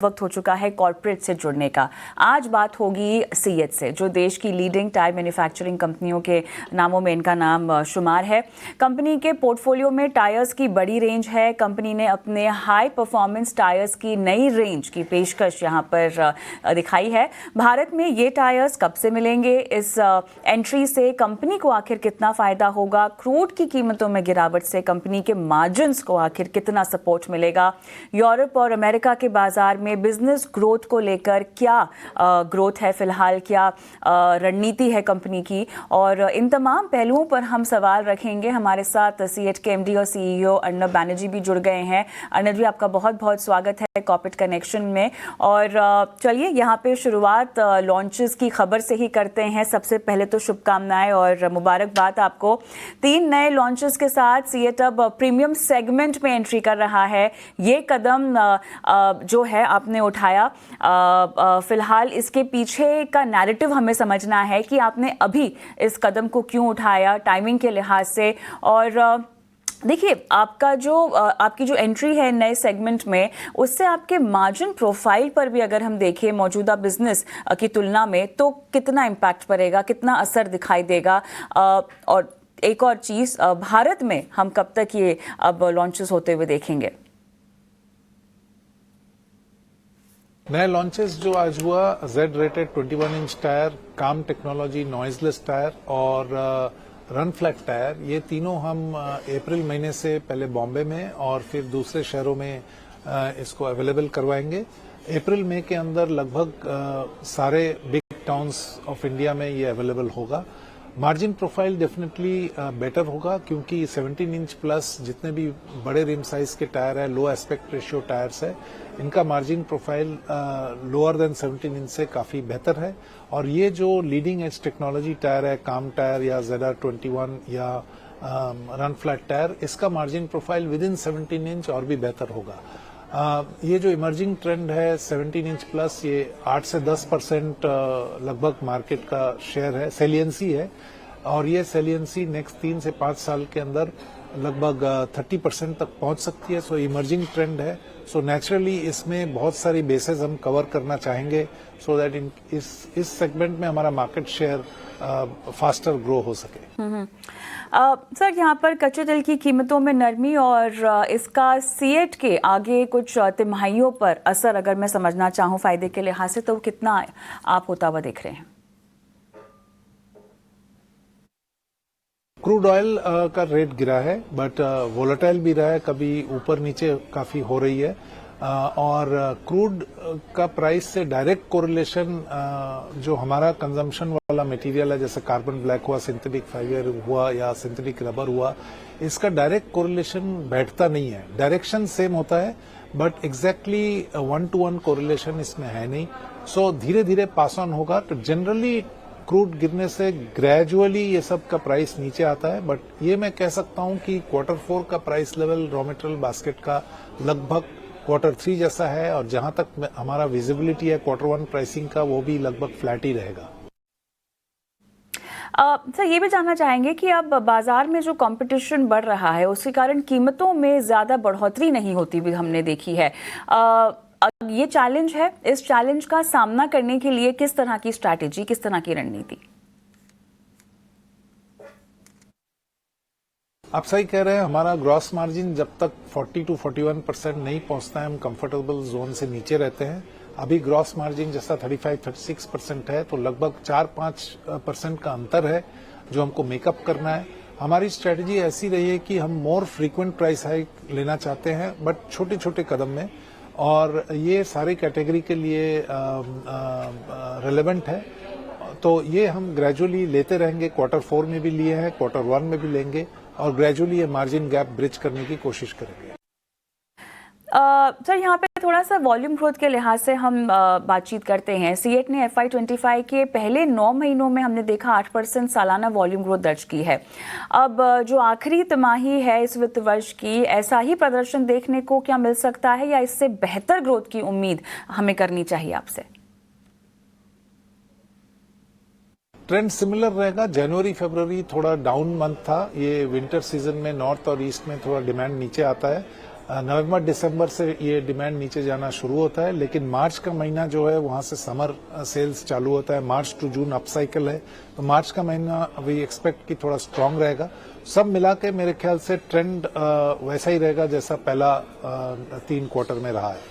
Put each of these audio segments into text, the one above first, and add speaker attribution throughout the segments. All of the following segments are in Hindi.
Speaker 1: वक्त हो चुका है कॉर्पोरेट से जुड़ने का। आज बात होगी सीएट से, जो देश की लीडिंग टायर मैन्युफैक्चरिंग कंपनियों के नामों में इनका नाम शुमार है। कंपनी के पोर्टफोलियो में टायर्स की बड़ी रेंज है। कंपनी ने अपने हाई परफॉर्मेंस टायर्स की नई रेंज की पेशकश यहाँ पर दिखाई है। भारत में ये टायर्स कब से मिलेंगे? इस एंट्री से कंपनी को आखिर कितना फायदा होगा? क्रूड की कीमतों में गिरावट से कंपनी के मार्जिन्स को आखिर कितना सपोर्ट मिलेगा? यूरोप और अमेरिका के बाजार में बिजनेस ग्रोथ को लेकर क्या ग्रोथ है फिलहाल, क्या रणनीति है कंपनी की, और इन तमाम पहलुओं पर हम सवाल रखेंगे। हमारे साथ सीएट के एमडी और सीईओ अर्नब बैनर्जी भी जुड़ गए हैं। अर्नब जी, आपका बहुत बहुत स्वागत है कॉर्पोरेट कनेक्शन में। और चलिए यहाँ पे शुरुआत लॉन्चेस की खबर से ही करते हैं। सबसे पहले तो शुभकामनाएं और मुबारकबाद आपको। 3 नए लॉन्चेस के साथ सीएट अब प्रीमियम सेगमेंट में एंट्री कर रहा है। ये कदम जो है आपने उठाया, फिलहाल इसके पीछे का नैरेटिव हमें समझना है कि आपने अभी इस कदम को क्यों उठाया टाइमिंग के लिहाज से। और देखिए, आपकी जो एंट्री है नए सेगमेंट में, उससे आपके मार्जिन प्रोफाइल पर भी अगर हम देखें मौजूदा बिजनेस की तुलना में, तो कितना इम्पैक्ट पड़ेगा, कितना असर दिखाई देगा? और एक और चीज़, भारत में हम कब तक ये अब लॉन्चेस होते हुए देखेंगे?
Speaker 2: नए लॉन्चेस जो आज हुआ, जेड रेटेड 21 इंच टायर, काम टेक्नोलॉजी नॉइजलेस टायर और रन फ्लैट टायर, ये तीनों हम अप्रैल महीने से पहले बॉम्बे में और फिर दूसरे शहरों में इसको अवेलेबल करवाएंगे। अप्रैल मई के अंदर लगभग सारे बिग टाउन्स ऑफ इंडिया में ये अवेलेबल होगा। मार्जिन प्रोफाइल डेफिनेटली बेटर होगा, क्योंकि 17 इंच प्लस जितने भी बड़े रिम साइज के टायर है, लो एस्पेक्ट रेशियो टायर्स है, इनका margin profile lower than 17 inch से काफी बेहतर है। और ये जो लीडिंग एज टेक्नोलॉजी टायर है, काम टायर या ZR21 या रन फ्लैट टायर, इसका margin profile with in 17 inch और भी बेहतर होगा। ये जो इमर्जिंग ट्रेंड है 17 इंच प्लस, ये 8 से 10% लगभग मार्केट का शेयर है, सेलियंसी है, और ये सेलियंसी नेक्स्ट 3 से 5 साल के अंदर लगभग 30% तक पहुंच सकती है। सो इमर्जिंग ट्रेंड है। सो नेचुरली इसमें बहुत सारी बेसेस हम कवर करना चाहेंगे, सो दैट इस सेगमेंट में हमारा मार्केट शेयर फास्टर ग्रो हो सके।
Speaker 1: सर, यहाँ पर कच्चे तेल की कीमतों में नरमी और इसका सीएट के आगे कुछ तिमाहियों पर असर अगर मैं समझना चाहूँ फायदे के लिहाज से, तो कितना आप होता हुआ देख रहे हैं?
Speaker 2: क्रूड ऑयल का रेट गिरा है, बट वोलेटाइल भी रहा है, कभी ऊपर नीचे काफी हो रही है। और क्रूड का प्राइस से डायरेक्ट कोरिलेशन जो हमारा कंजम्पशन वाला मटेरियल है, जैसे कार्बन ब्लैक हुआ, सिंथेटिक फाइबर हुआ या सिंथेटिक रबर हुआ, इसका डायरेक्ट कोरिलेशन बैठता नहीं है। डायरेक्शन सेम होता है, बट एग्जैक्टली 1-to-1 कोरिलेशन इसमें है नहीं। सो धीरे धीरे पास ऑन होगा। तो जनरली क्रूड गिरने से ग्रेजुअली ये सब का प्राइस नीचे आता है, बट ये मैं कह सकता हूं कि Q4 का price level raw material basket का लगभग Q3 जैसा है, और जहां तक हमारा विजिबिलिटी है Q1 प्राइसिंग का, वो भी लगभग फ्लैट ही रहेगा।
Speaker 1: सर, ये भी जानना चाहेंगे कि अब बाजार में जो कंपटीशन बढ़ रहा है, उसके कारण कीमतों में ज्यादा बढ़ोतरी नहीं होती भी हमने देखी है। ये चैलेंज है, इस चैलेंज का सामना करने के लिए किस तरह की स्ट्रैटेजी, किस तरह की रणनीति?
Speaker 2: आप सही कह रहे हैं। हमारा ग्रॉस मार्जिन जब तक 40 to 41% नहीं पहुंचता है, हम कंफर्टेबल जोन से नीचे रहते हैं। अभी ग्रॉस मार्जिन जैसा 35-36% है, तो लगभग 4-5% का अंतर है जो हमको मेकअप करना है। हमारी स्ट्रेटजी ऐसी रही है कि हम मोर फ्रीक्वेंट प्राइस हाइक लेना चाहते हैं, बट छोटे छोटे कदम में, और ये सारी कैटेगरी के लिए रिलेवेंट है। तो ये हम ग्रेजुअली लेते रहेंगे। Q4 में भी लिए हैं, Q1 में भी लेंगे, और ग्रेजुअली ये मार्जिन गैप ब्रिज करने की कोशिश करेंगे।
Speaker 1: सर, यहाँ पे थोड़ा सा वॉल्यूम ग्रोथ के लिहाज से हम बातचीत करते हैं। सीएट ने FY25 के पहले 9 महीनों में हमने देखा 8% सालाना वॉल्यूम ग्रोथ दर्ज की है। अब जो आखिरी तिमाही है इस वित्त वर्ष की, ऐसा ही प्रदर्शन देखने को क्या मिल सकता है, या इससे बेहतर ग्रोथ की उम्मीद हमें करनी चाहिए आपसे?
Speaker 2: ट्रेंड सिमिलर रहेगा। जनवरी फरवरी थोड़ा डाउन मंथ था। ये विंटर सीजन में नॉर्थ और ईस्ट में थोड़ा डिमांड नीचे आता है। नवंबर दिसंबर से ये डिमांड नीचे जाना शुरू होता है, लेकिन मार्च का महीना जो है वहां से समर सेल्स चालू होता है। March to June up cycle है, तो मार्च का महीना वी एक्सपेक्ट कि थोड़ा स्ट्रांग रहेगा। सब मिला के मेरे ख्याल से ट्रेंड वैसा ही रहेगा जैसा पहला 3 क्वार्टर में रहा है।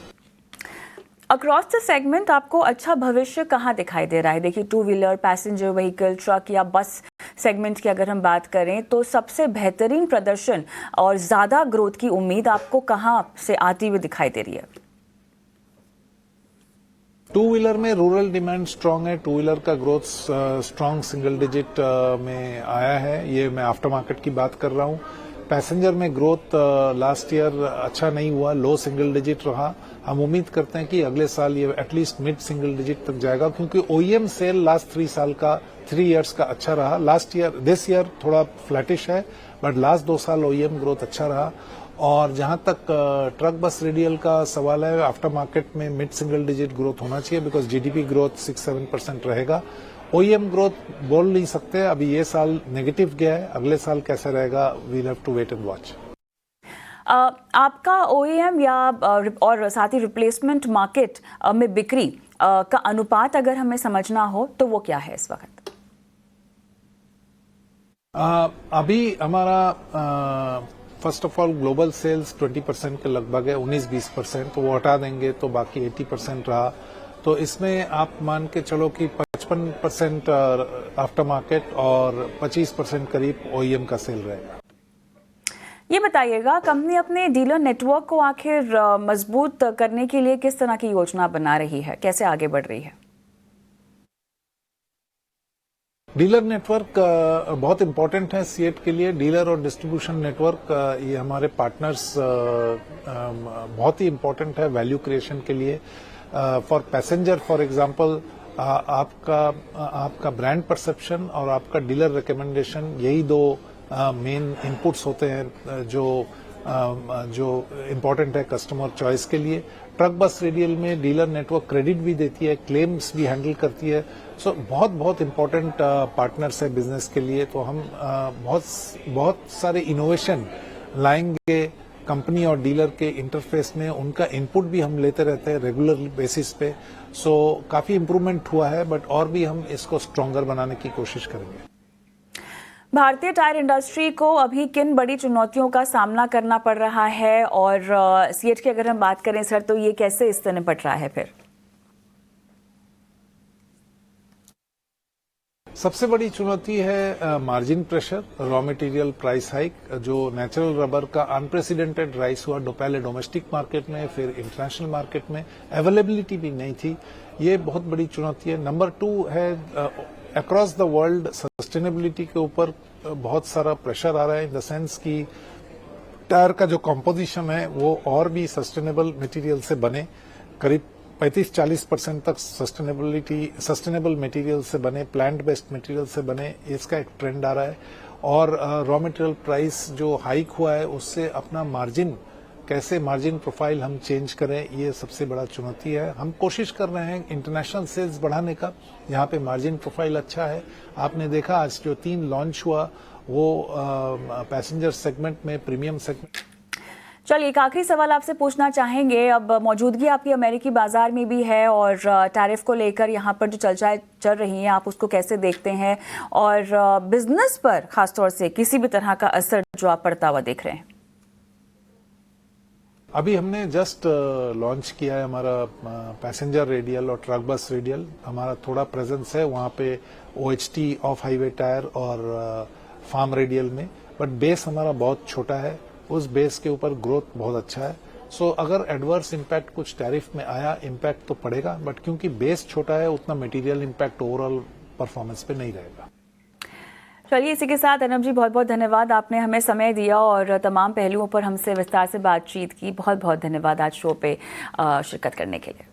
Speaker 1: अक्रॉस द सेगमेंट आपको अच्छा भविष्य कहाँ दिखाई दे रहा है? देखिए, two wheeler, passenger vehicle, truck या बस सेगमेंट की अगर हम बात करें तो सबसे बेहतरीन प्रदर्शन और ज्यादा ग्रोथ की उम्मीद आपको कहाँ से आती हुई दिखाई दे रही है?
Speaker 2: टू व्हीलर में रूरल डिमांड स्ट्रांग है। टू व्हीलर का ग्रोथ स्ट्रांग सिंगल डिजिट में आया है। ये मैं आफ्टर मार्केट की बात कर रहा हूँ। पैसेंजर में ग्रोथ लास्ट ईयर अच्छा नहीं हुआ, लो सिंगल डिजिट रहा। हम उम्मीद करते हैं कि अगले साल ये एटलीस्ट मिड सिंगल डिजिट तक जाएगा, क्योंकि ओईएम सेल लास्ट 3 इयर्स का अच्छा रहा। दिस ईयर थोड़ा फ्लैटिश है, बट लास्ट 2 साल ओईएम ग्रोथ अच्छा रहा। और जहां तक ट्रक बस रेडियल का सवाल है, आफ्टर मार्केट में मिड सिंगल डिजिट ग्रोथ होना चाहिए, बिकॉज जीडीपी ग्रोथ 6-7% रहेगा। ओईएम ग्रोथ बोल नहीं सकते, अभी ये साल नेगेटिव गया है, अगले साल कैसा रहेगा we'll have to wait and watch.
Speaker 1: आपका ओईएम या और साथ ही रिप्लेसमेंट मार्केट में बिक्री का अनुपात अगर हमें समझना हो तो वो क्या है इस वक्त?
Speaker 2: अभी हमारा first of all global sales 20% के लगभग है, 19-20%, तो वो हटा देंगे तो बाकी 80% रहा। तो इसमें आप मान के चलो कि 55% आफ्टर मार्केट और 25% करीब ओईएम का सेल रहेगा।
Speaker 1: ये बताइएगा, कंपनी अपने डीलर नेटवर्क को आखिर मजबूत करने के लिए किस तरह की योजना बना रही है, कैसे आगे बढ़ रही है?
Speaker 2: डीलर नेटवर्क बहुत इंपॉर्टेंट है सीएट के लिए। डीलर और डिस्ट्रीब्यूशन नेटवर्क ये हमारे पार्टनर्स बहुत ही इंपॉर्टेंट है वैल्यू क्रिएशन के लिए। फॉर पैसेंजर फॉर एग्जांपल, आपका ब्रांड परसेप्शन और आपका डीलर रिकमेंडेशन, यही 2 मेन इनपुट्स होते हैं जो इम्पोर्टेंट है कस्टमर चॉइस के लिए। ट्रक बस रेडियल में डीलर नेटवर्क क्रेडिट भी देती है, क्लेम्स भी हैंडल करती है। सो बहुत इंपॉर्टेंट पार्टनर्स है बिजनेस के लिए। तो हम बहुत सारे इनोवेशन लाएंगे कंपनी और डीलर के इंटरफेस में। उनका इनपुट भी हम लेते रहते हैं रेगुलर बेसिस पे। सो काफी इम्प्रूवमेंट हुआ है, बट और भी हम इसको स्ट्रॉन्गर बनाने की कोशिश करेंगे।
Speaker 1: भारतीय टायर इंडस्ट्री को अभी किन बड़ी चुनौतियों का सामना करना पड़ रहा है, और सीएट की अगर हम बात करें सर, तो ये कैसे इससे निपट रहा है फिर?
Speaker 2: सबसे बड़ी चुनौती है margin pressure, raw material price hike. जो नेचुरल रबर का अनप्रेसिडेंटेड राइस हुआ पहले डोमेस्टिक मार्केट में, फिर इंटरनेशनल मार्केट में अवेलेबिलिटी भी नहीं थी, ये बहुत बड़ी चुनौती है। नंबर 2 है अक्रॉस द वर्ल्ड सस्टेनेबिलिटी के ऊपर बहुत सारा प्रेशर आ रहा है, इन द सेंस कि टायर का जो कॉम्पोजिशन है वो और भी सस्टेनेबल मटेरियल से बने, करीब 35-40% तक सस्टेनेबल मटेरियल से बने, प्लांट बेस्ड मटेरियल से बने, इसका एक ट्रेंड आ रहा है। और रॉ मटेरियल प्राइस जो हाइक हुआ है उससे अपना मार्जिन प्रोफाइल हम चेंज करें, ये सबसे बड़ा चुनौती है। हम कोशिश कर रहे हैं इंटरनेशनल सेल्स बढ़ाने का, यहाँ पे मार्जिन प्रोफाइल अच्छा है। आपने देखा आज जो 3 लॉन्च हुआ वो पैसेंजर सेगमेंट में, प्रीमियम सेगमेंट।
Speaker 1: चलिए, एक आखिरी सवाल आपसे पूछना चाहेंगे। अब मौजूदगी आपकी अमेरिकी बाजार में भी है और टैरिफ को लेकर यहाँ पर जो चर्चाएं चल रही हैं, आप उसको कैसे देखते हैं, और बिजनेस पर खासतौर से किसी भी तरह का असर जो आप पड़ता हुआ देख रहे हैं?
Speaker 2: अभी हमने जस्ट लॉन्च किया है हमारा पैसेंजर रेडियल और ट्रक बस रेडियल। हमारा थोड़ा प्रेजेंस है वहाँ पे OHT ऑफ हाईवे टायर और फार्म रेडियल में, बट बेस हमारा बहुत छोटा है। उस बेस के ऊपर ग्रोथ बहुत अच्छा है। सो अगर एडवर्स इम्पैक्ट कुछ टैरिफ में आया, इम्पैक्ट तो पड़ेगा, बट क्योंकि बेस छोटा है उतना मटेरियल इम्पैक्ट ओवरऑल परफॉर्मेंस पे नहीं रहेगा।
Speaker 1: चलिए, इसी के साथ अर्नब जी बहुत बहुत धन्यवाद, आपने हमें समय दिया और तमाम पहलुओं पर हमसे विस्तार से बातचीत की। बहुत बहुत धन्यवाद आज शो पे शिरकत करने के लिए।